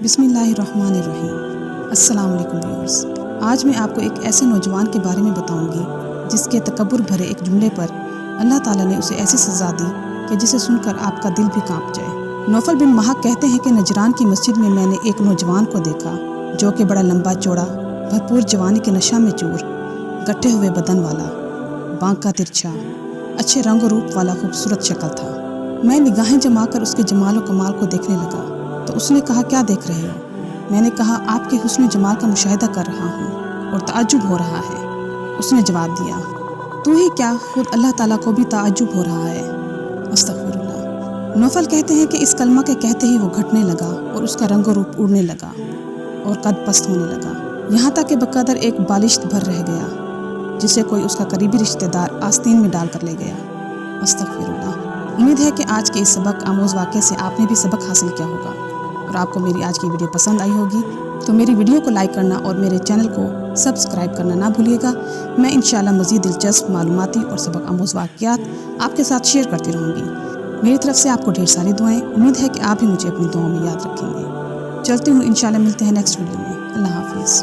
बिस्मिल्लाहिर्रहमानिर्रहीम। अस्सलाम वालेकुम व्यूअर्स। आज मैं आपको एक ऐसे नौजवान के बारे में बताऊंगी जिसके तकब्बुर भरे एक जुमले पर अल्लाह ताला ने उसे ऐसी सज़ा दी कि जिसे सुनकर आपका दिल भी कांप जाए। नौफल बिन महक कहते हैं कि नजरान की मस्जिद में मैंने एक नौजवान को देखा जो कि बड़ा लंबा चौड़ा, भरपूर जवानी के नशा में चूर, गट्ठे हुए बदन वाला, बांका तिरछा, अच्छे रंग रूप वाला खूबसूरत शक्ल था। मैं निगाहें जमाकर उसके जमाल व कमाल को देखने लगा तो उसने कहा, क्या देख रहे हो? मैंने कहा, आपके हुस्न जमाल का मुशाहिदा कर रहा हूँ और ताज्जुब हो रहा है। उसने जवाब दिया, तू ही क्या, खुद अल्लाह ताला को भी ताज्जुब हो रहा है। अस्तगफिरुल्लाह। नौफल कहते हैं कि इस कलमा के कहते ही वो घटने लगा और उसका रंग रूप उड़ने लगा और कद पस्त होने लगा, यहाँ तक कि बकदर एक बालिश भर रह गया जिसे कोई उसका करीबी रिश्तेदार आस्तीन में डाल कर ले गया। अस्तगफिरुल्लाह। उम्मीद है कि आज के इस सबक आमोज़ वाक़े से आपने भी सबक हासिल किया होगा और आपको मेरी आज की वीडियो पसंद आई होगी तो मेरी वीडियो को लाइक करना और मेरे चैनल को सब्सक्राइब करना ना भूलिएगा। मैं इंशाल्लाह मज़ीद दिलचस्प मालूमाती और सबक आमोज़ वाक़यात आपके साथ शेयर करती रहूँगी। मेरी तरफ से आपको ढेर सारी दुआएं। उम्मीद है कि आप भी मुझे अपनी दुआओं में याद रखेंगे। चलती हूँ, इंशाल्लाह मिलते हैं नेक्स्ट वीडियो में। अल्लाह हाफ़िज़।